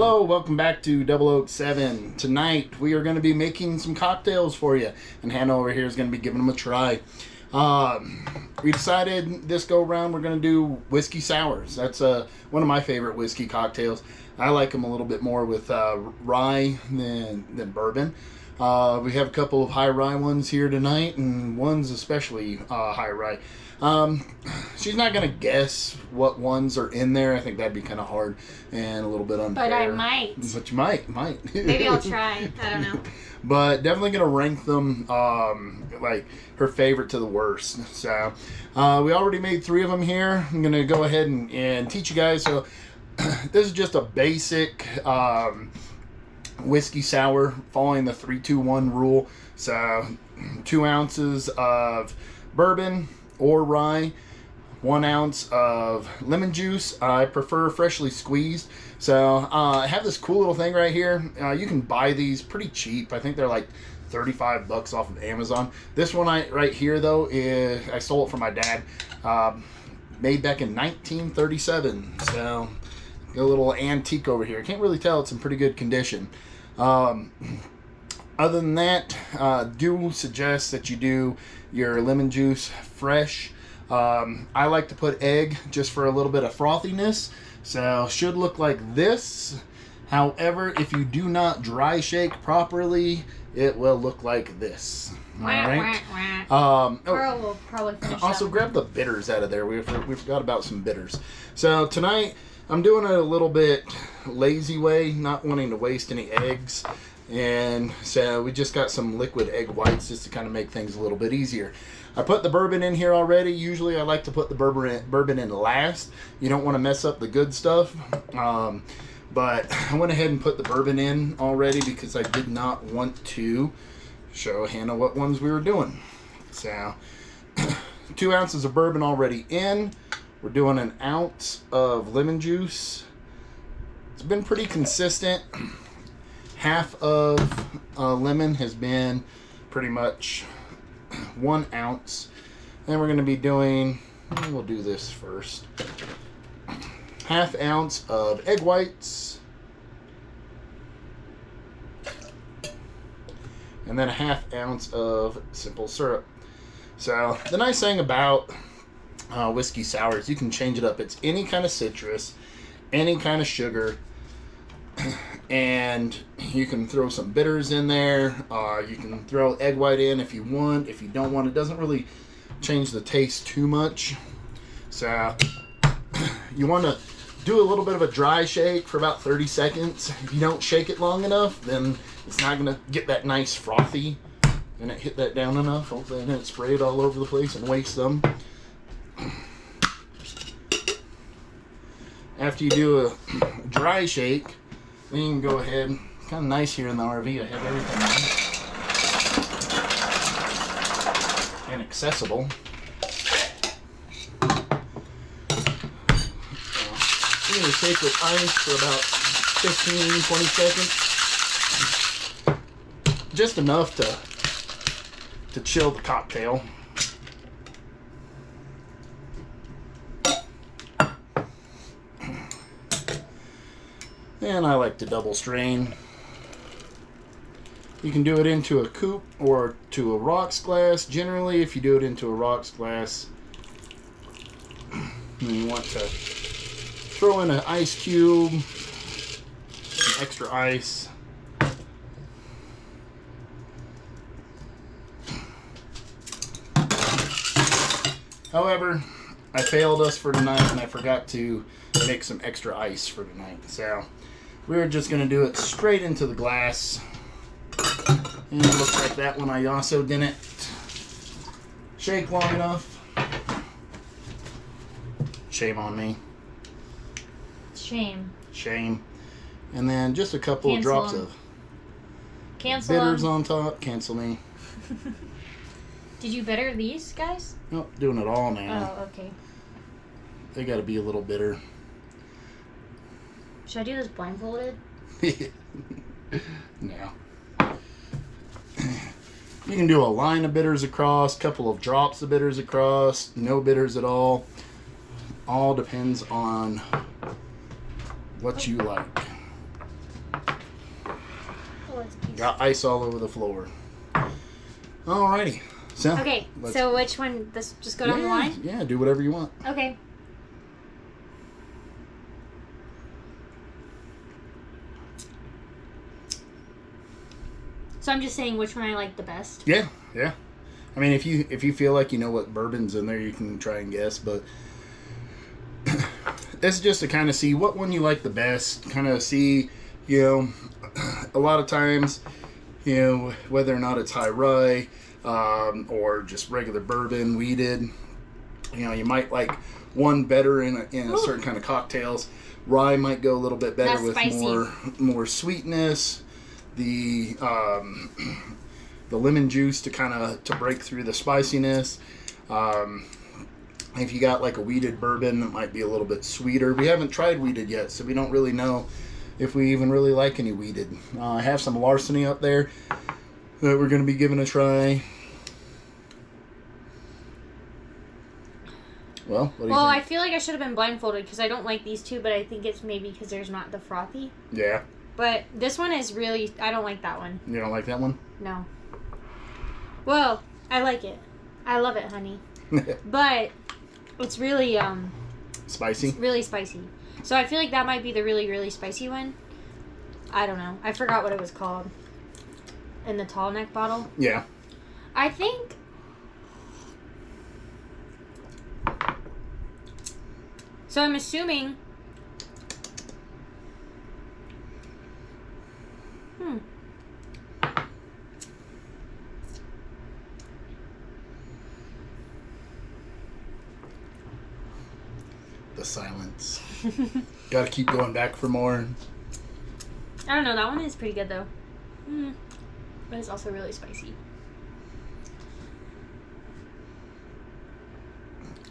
Hello, welcome back to Double Oak 7. Tonight we are going to be making some cocktails for you, and Hannah over here is going to be giving them a try. We decided this go around we're going to do whiskey sours. That's one of my favorite whiskey cocktails. I like them a little bit more with rye than bourbon. We have a couple of high rye ones here tonight, and one's especially high rye. She's not going to guess what ones are in there. I think that'd be kind of hard and a little bit unfair. But I might. But you might. Maybe I'll try. I don't know. But definitely going to rank them like her favorite to the worst. So we already made 3 of them here. I'm going to go ahead and teach you guys. So this is just a basic whiskey sour following the 3-2-1 rule. So 2 ounces of bourbon or rye, 1 ounce of lemon juice. I prefer freshly squeezed. So I have this cool little thing right here. You can buy these pretty cheap. I think they're like 35 bucks off of Amazon. This one right here though is I stole it from my dad. Made back in 1937. So a little antique over here. Can't really tell. It's in pretty good condition. Other than that, do suggest that you do your lemon juice fresh. I like to put egg just for a little bit of frothiness. So should look like this. However, if you do not dry shake properly, it will look like this. All right. We'll probably finish also, grab the bitters out of there. We forgot about some bitters. So tonight, I'm doing it a little bit lazy way, not wanting to waste any eggs. And so we just got some liquid egg whites just to kind of make things a little bit easier. I put the bourbon in here already. Usually I like to put the bourbon in last. You don't want to mess up the good stuff. But I went ahead and put the bourbon in already because I did not want to show Hannah what ones we were doing. So 2 ounces of bourbon already in. We're doing 1 ounce of lemon juice. It's been pretty consistent. Half of lemon has been pretty much 1 ounce. And we're going to be doing, we'll do this first, 1/2 ounce of egg whites. And then 1/2 ounce of simple syrup. So the nice thing about whiskey sours, you can change it up. It's any kind of citrus, any kind of sugar. And you can throw some bitters in there. You can throw egg white in if you want. If you don't want, it doesn't really change the taste too much. So you want to do a little bit of a dry shake for about 30 seconds. If you don't shake it long enough, then it's not going to get that nice frothy. And it hit that down enough. Hopefully I didn't spray it all over the place and waste them. After you do a dry shake, then you can go ahead. It's kind of nice here in the RV. I have everything and accessible. I'm going to shake with ice for about 15-20 seconds. Just enough to chill the cocktail. And I like to double strain. You can do it into a coupe or to a rocks glass. Generally, if you do it into a rocks glass, you want to throw in an ice cube, some extra ice. However, I failed us for tonight and I forgot to make some extra ice for tonight. So we're just going to do it straight into the glass. And it looks like that one I also didn't shake long enough. Shame on me. Shame. And then just a couple of drops of bitters on top. Cancel me. Did you bitter these guys? Nope, doing it all now. Oh, okay. They got to be a little bitter. Should I do this blindfolded? No. You can do a line of bitters across, couple of drops of bitters across, no bitters at all. All depends on what you like. Oh, it's a piece. Got ice all over the floor. Alrighty. So, Okay, so which one? This just go down the line? Yeah, do whatever you want. Okay. So I'm just saying which one I like the best. Yeah. I mean, if you feel like you know what bourbon's in there, you can try and guess, but it's just to kind of see what one you like the best. Kind of see, a lot of times, whether or not it's high rye or just regular bourbon, weeded. You might like one better in a certain kind of cocktails. Rye might go a little bit better with more sweetness. The lemon juice to break through the spiciness. If you got like a weeded bourbon, it might be a little bit sweeter. We haven't tried weeded yet, so we don't really know if we even really like any weeded. I have some Larceny up there that we're going to be giving a try. Well, what do you think? I feel like I should have been blindfolded because I don't like these two, but I think it's maybe because there's not the frothy. Yeah. But this one is really... I don't like that one. You don't like that one? No. Well, I like it. I love it, honey. But it's really... Spicy? It's really spicy. So I feel like that might be the really, really spicy one. I don't know. I forgot what it was called. In the tall neck bottle. Yeah. I think... So I'm assuming... The silence. Gotta keep going back for more. I don't know. That one is pretty good, though. But it's also really spicy.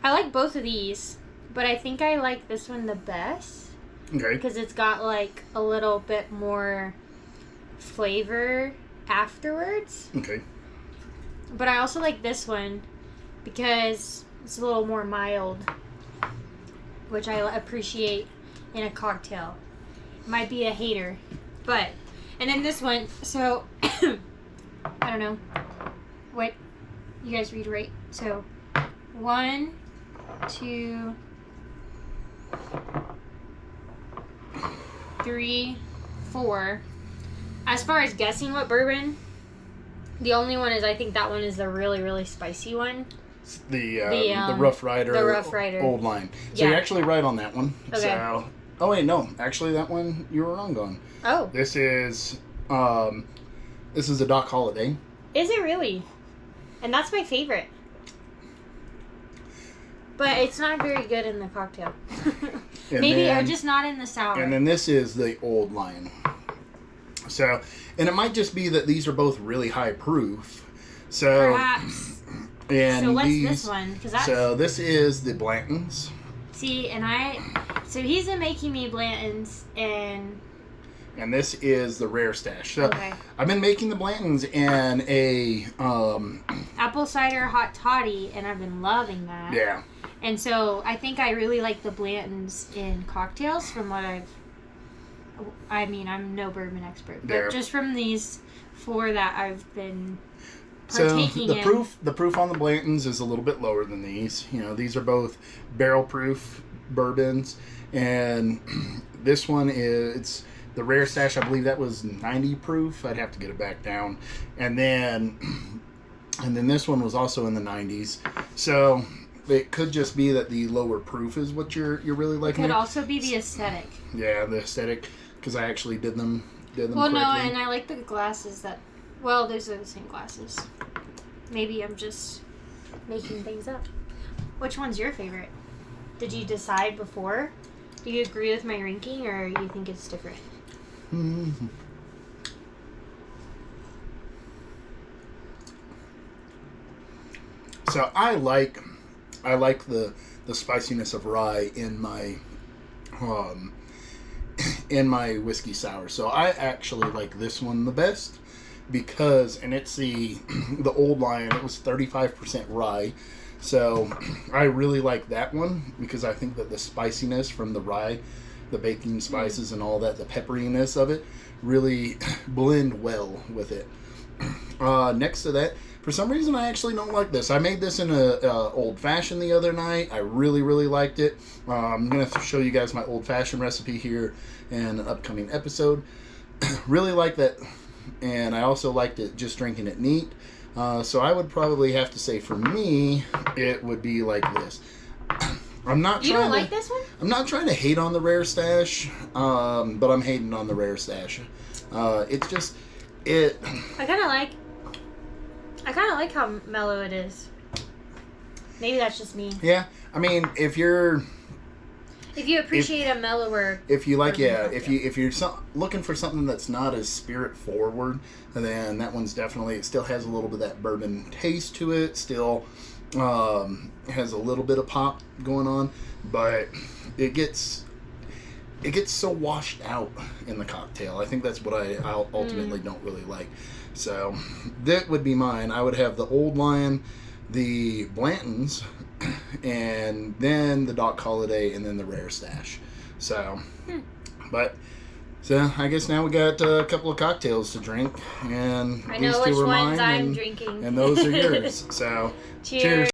I like both of these, but I think I like this one the best. Okay. Because it's got, like, a little bit more flavor afterwards. Okay. But I also like this one because it's a little more mild, which I appreciate in a cocktail. Might be a hater, but... And then this one, so... I don't know. Wait. You guys read right. So, 1, 2... 3, 4. As far as guessing what bourbon, the only one is I think that one is the really, really spicy one. The Rough Rider. The Rough Rider. Old line. So Yeah. you're actually right on that one. Okay. So, oh wait, no. Actually, that one you were wrong on. Oh. This is a Roc Holiday. Is it really? And that's my favorite. But it's not very good in the cocktail. Maybe, or just not in the sour. And then this is the old line. So, and it might just be that these are both really high proof. So, perhaps. And so what's these, this one? So this is the Blantons. See, so he's been making me Blantons, and this is the Rare Stash. So okay. I've been making the Blantons in a apple cider hot toddy, and I've been loving that. Yeah. And so I think I really like the Blantons in cocktails from what I'm no bourbon expert, but just from these 4 that I've been partaking in. The proof on the Blantons is a little bit lower than these. These are both barrel proof bourbons, and this one it's the Rare Stash. I believe that was 90 proof. I'd have to get it back down, and then this one was also in the 90s. So it could just be that the lower proof is what you're really liking. It could also be the aesthetic. Yeah, the aesthetic, because I actually did them. Well, correctly. No, and I like the glasses that. Well, those are the same glasses. Maybe I'm just making things up. Which one's your favorite? Did you decide before? Do you agree with my ranking, or you think it's different? Mm-hmm. So I like the spiciness of rye in my whiskey sour. So I actually like this one the best because, and it's the old line. It was 35% rye. So I really like that one because I think that the spiciness from the rye the baking spices and all that, the pepperiness of it, really blend well with it. Next to that, for some reason, I actually don't like this. I made this in a old fashioned the other night. I really, really liked it. I'm going to show you guys my old fashioned recipe here in an upcoming episode. Really like that, and I also liked it just drinking it neat. So I would probably have to say, for me, it would be like this. I'm not. You don't like this one? I'm not trying to hate on the Rare Stash, but I'm hating on the Rare Stash. It's just it. I kind of like how mellow it is. Maybe that's just me. Yeah, I mean, if you appreciate a mellower, if you like, yeah, if you're looking for something that's not as spirit forward, then that one's definitely, it still has a little bit of that bourbon taste to it. Still has a little bit of pop going on, but it gets so washed out in the cocktail. I think that's what I ultimately don't really like. So that would be mine. I would have the Old Lion, the Blantons, and then the Roc Holiday, and then the Rare Stash. So, so I guess now we got a couple of cocktails to drink, and I know these two which are ones mine, I'm and, drinking, and those are yours. So, cheers.